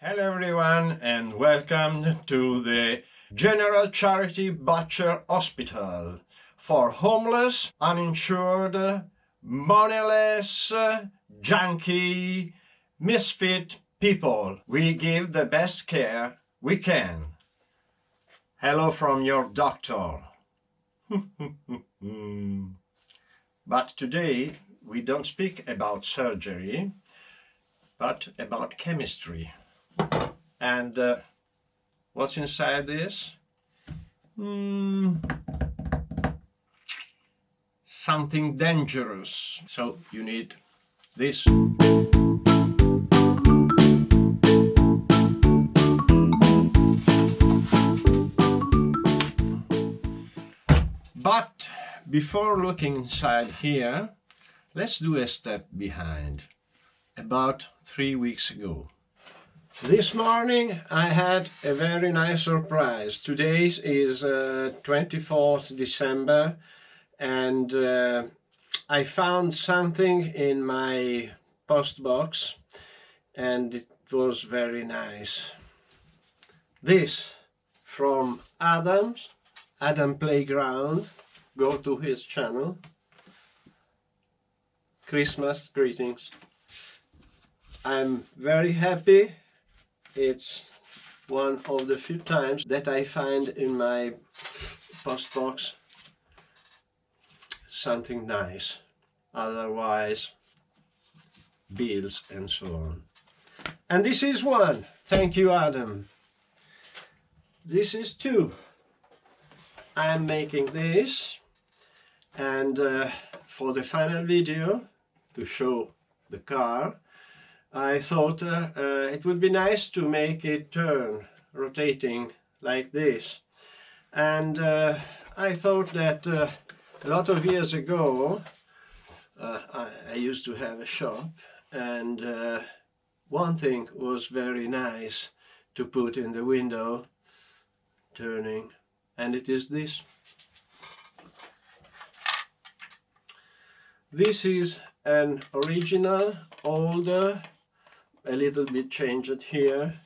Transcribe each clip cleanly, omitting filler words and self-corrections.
Hello everyone and welcome to the General Charity Butcher Hospital for homeless, uninsured, moneyless, junkie, misfit people. We give the best care we can. Hello from your doctor. But today we don't speak about surgery, but about chemistry. And what's inside this? Something dangerous. So you need this. But before looking inside here, let's do a step behind. About 3 weeks ago. This morning I had a very nice surprise. Today is 24th December and I found something in my post box and it was very nice. This from Adam Playground. Go to his channel. Christmas greetings. I'm very happy. It's one of the few times that I find in my post box something nice. Otherwise, bills and so on. And this is one. Thank you, Adam. This is two. I'm making this, and for the final video to show the car, I thought it would be nice to make it turn, rotating like this. And I thought that a lot of years ago I used to have a shop, and one thing was very nice to put in the window, turning, and it is this. This is an original, older, a little bit changed here,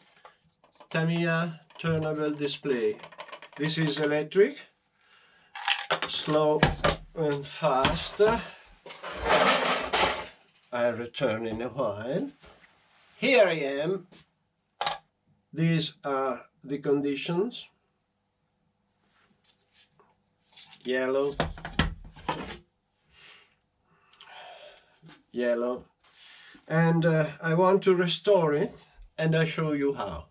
Tamiya Turnable display. This is electric, slow and fast. I'll return in a while. Here I am. These are the conditions. Yellow, yellow. And I want to restore it, and I show you how.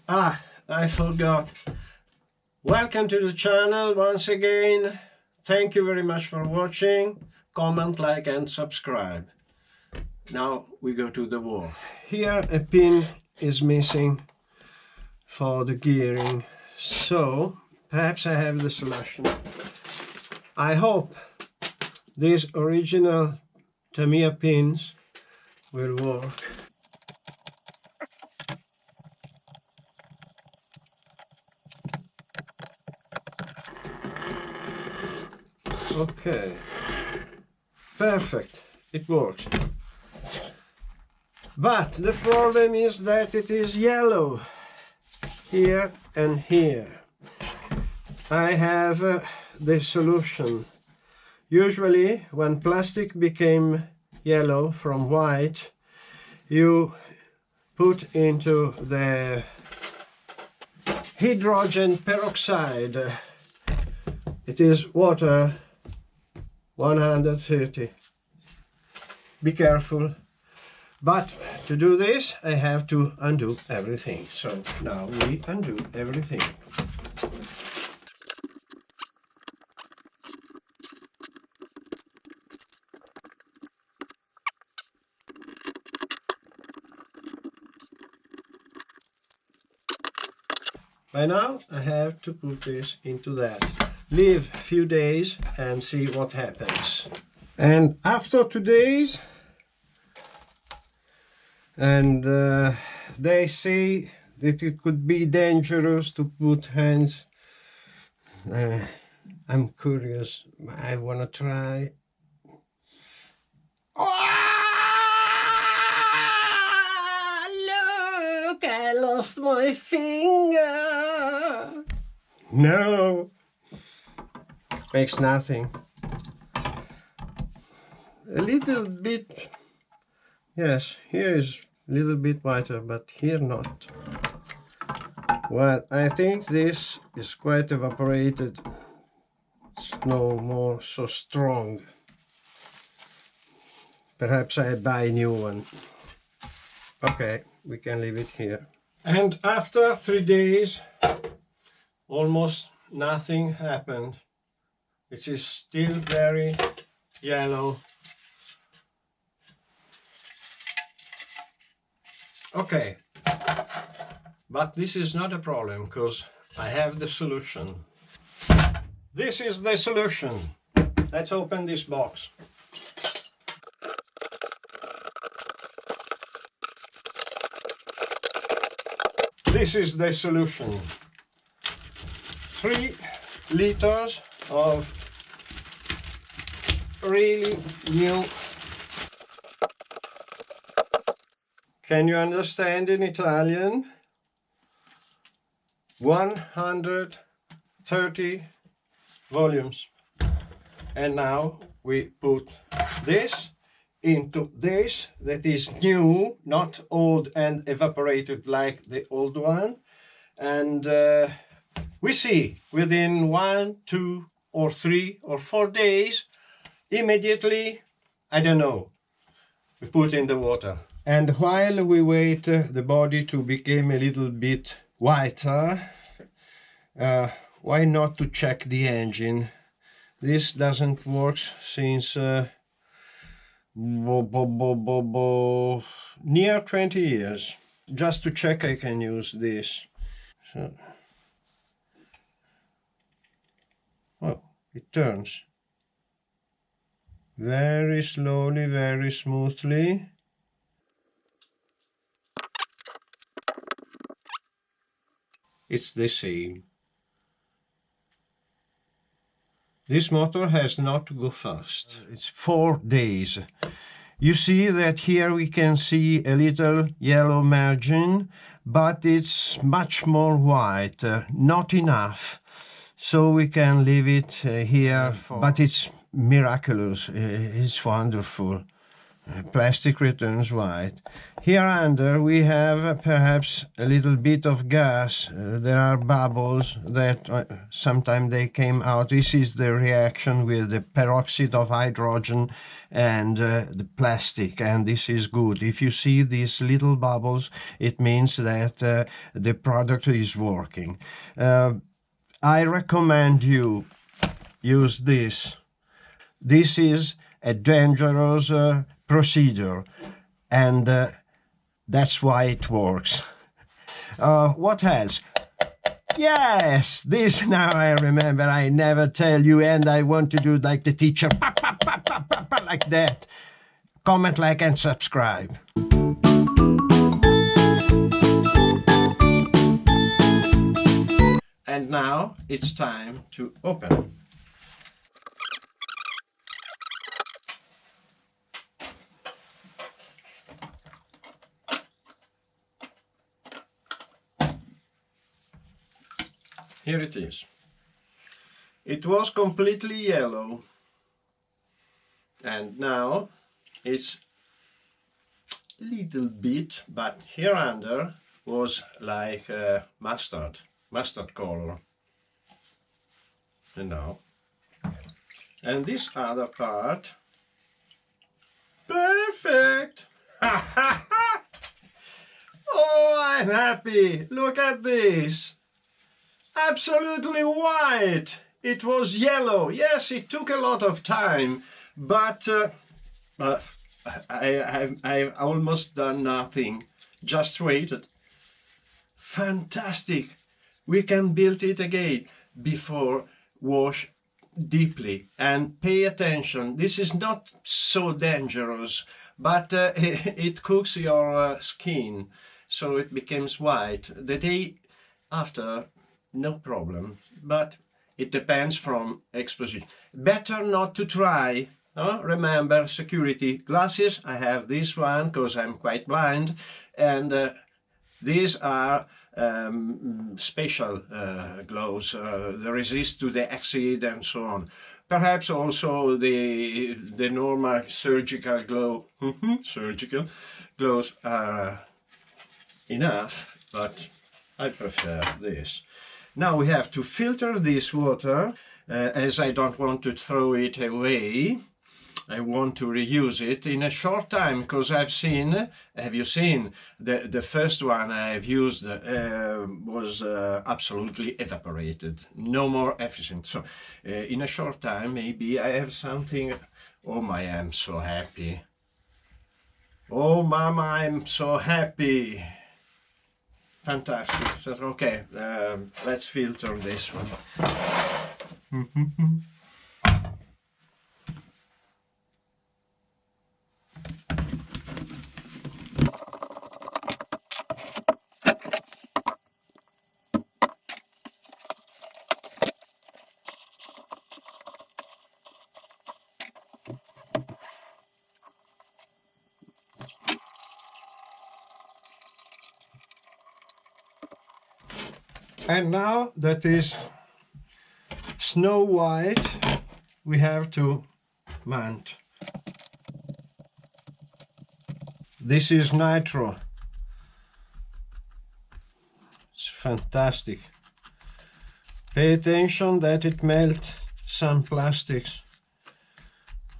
I forgot. Welcome to the channel once again. Thank you very much for watching. Comment, like and subscribe. Now we go to the work. Here a pin is missing for the gearing, so perhaps I have the solution. I hope these original Tamiya pins will work. Okay, perfect, it works. But the problem is that it is yellow here and here. I have the solution. Usually, when plastic became yellow from white, you put into the hydrogen peroxide. It is water 130. Be careful. But to do this, I have to undo everything. So now we undo everything. By now I have to put this into that. Leave a few days and see what happens. And after 2 days, and they say that it could be dangerous to put hands. I'm curious. I want to try. Look, I lost my finger. No, makes nothing. A little bit, yes, here is a little bit whiter, but here not. Well, I think this is quite evaporated. It's no more so strong. Perhaps I buy a new one. Okay, we can leave it here. And after 3 days, almost nothing happened. It is still very yellow. Okay, but this is not a problem because I have the solution. This is the solution. Let's open this box. This is the solution. 3 liters of really new. Can you understand in Italian? 130 volumes. And now we put this into this that is new, not old and evaporated like the old one. And we see within 1, 2 or 3 or 4 days, immediately, I don't know, we put in the water. And while we wait the body to become a little bit whiter, why not to check the engine? This doesn't work since near 20 years. Just to check I can use this. So, oh, it turns very slowly, very smoothly. It's the same. This motor has not to go fast. It's 4 days. You see that here we can see a little yellow margin, but it's much more white, not enough. So we can leave it here, but it's miraculous, it's wonderful. Plastic returns white. Here under we have perhaps a little bit of gas. There are bubbles that sometimes they came out. This is the reaction with the peroxide of hydrogen and the plastic, and this is good. If you see these little bubbles, it means that the product is working. I recommend you use this. This is a dangerous procedure, and that's why it works. What else? Yes, this now I remember. I never tell you, and I want to do like the teacher, like that. Comment, like, and subscribe. And now it's time to open. Here it is. It was completely yellow, and now it's a little bit, but here under was like mustard color. And now, and this other part, perfect! Oh, I'm happy! Look at this! Absolutely white. It was yellow. Yes, it took a lot of time, but I've almost done nothing. Just waited. Fantastic. We can build it again. Before, wash deeply and pay attention. This is not so dangerous, but it cooks your skin, so it becomes white. The day after, no problem, but it depends from exposition. Better not to try. Remember, security glasses. I have this one because I'm quite blind, and These are special gloves, they resist to the acid and so on. Perhaps also the normal surgical surgical gloves are enough, but I prefer this. Now we have to filter this water, as I don't want to throw it away. I want to reuse it in a short time, because I've seen, have you seen, the first one I've used was absolutely evaporated, no more efficient. So in a short time maybe I have something. Oh my, I'm so happy. Oh mama, I'm so happy. Fantastic. So, okay, let's filter this one. And now that is snow white, we have to mount. This is nitro. It's fantastic. Pay attention that it melts some plastics.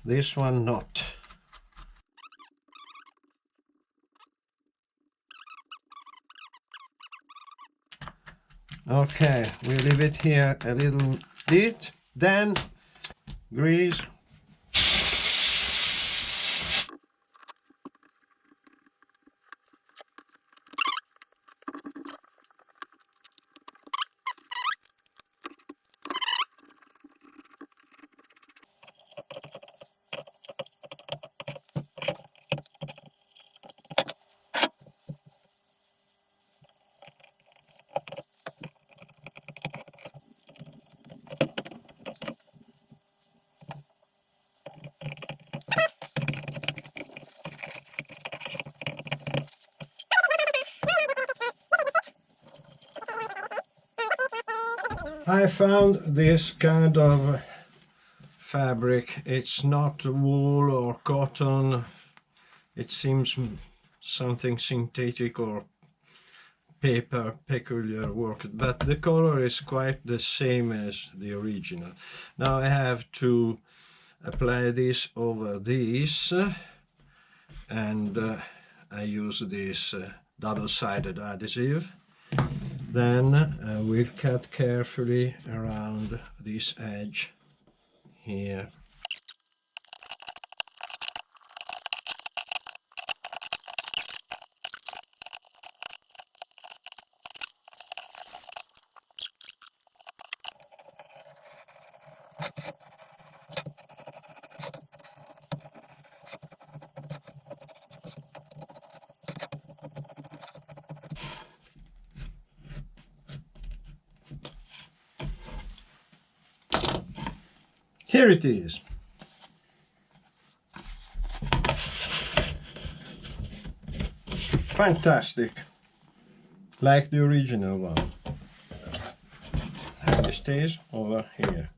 This one not. Okay, we leave it here a little bit, then grease. I found this kind of fabric. It's not wool or cotton. It seems something synthetic or paper, peculiar work, but the color is quite the same as the original. Now I have to apply this over this, and I use this double-sided adhesive. Then we'll cut carefully around this edge here. Here it is. Fantastic, like the original one. And it stays over here.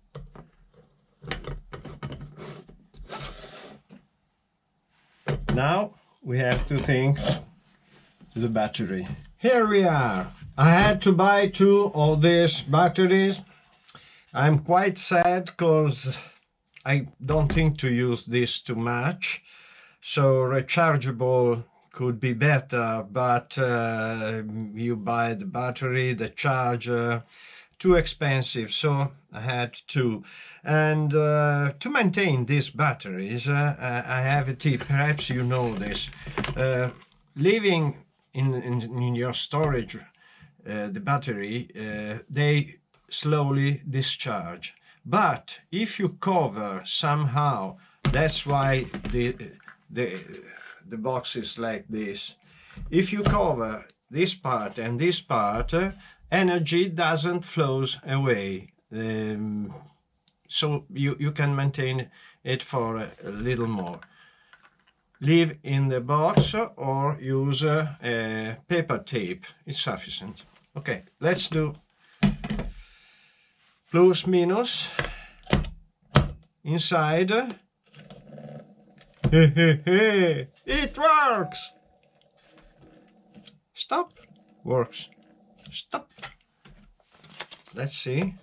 Now we have to think to the battery. Here we are. I had to buy 2 of these batteries. I'm quite sad because I don't think to use this too much. So rechargeable could be better, but you buy the battery, the charger, too expensive, so I had to. And to maintain these batteries, I have a tip, perhaps you know this. Leaving in your storage the battery, they slowly discharge. But if you cover somehow, that's why the box is like this. If you cover this part and this part, energy doesn't flows away. So you can maintain it for a little more. leave in the box or use paper tape. It's sufficient. Okay, let's do plus minus inside. It works! Stop. Works. Stop. Let's see.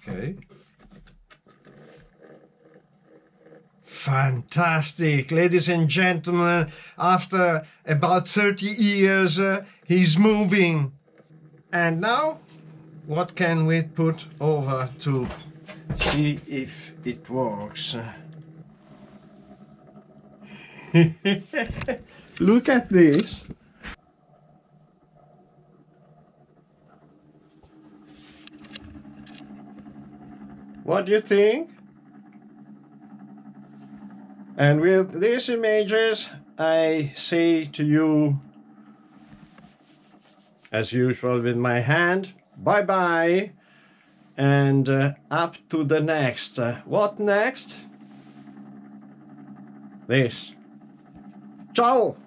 Okay. Fantastic, ladies and gentlemen, after about 30 years he's moving. And now what can we put over to see if it works? Look at this. What do you think? And with these images, I say to you, as usual with my hand, bye-bye, and up to the next. What next? This. Ciao!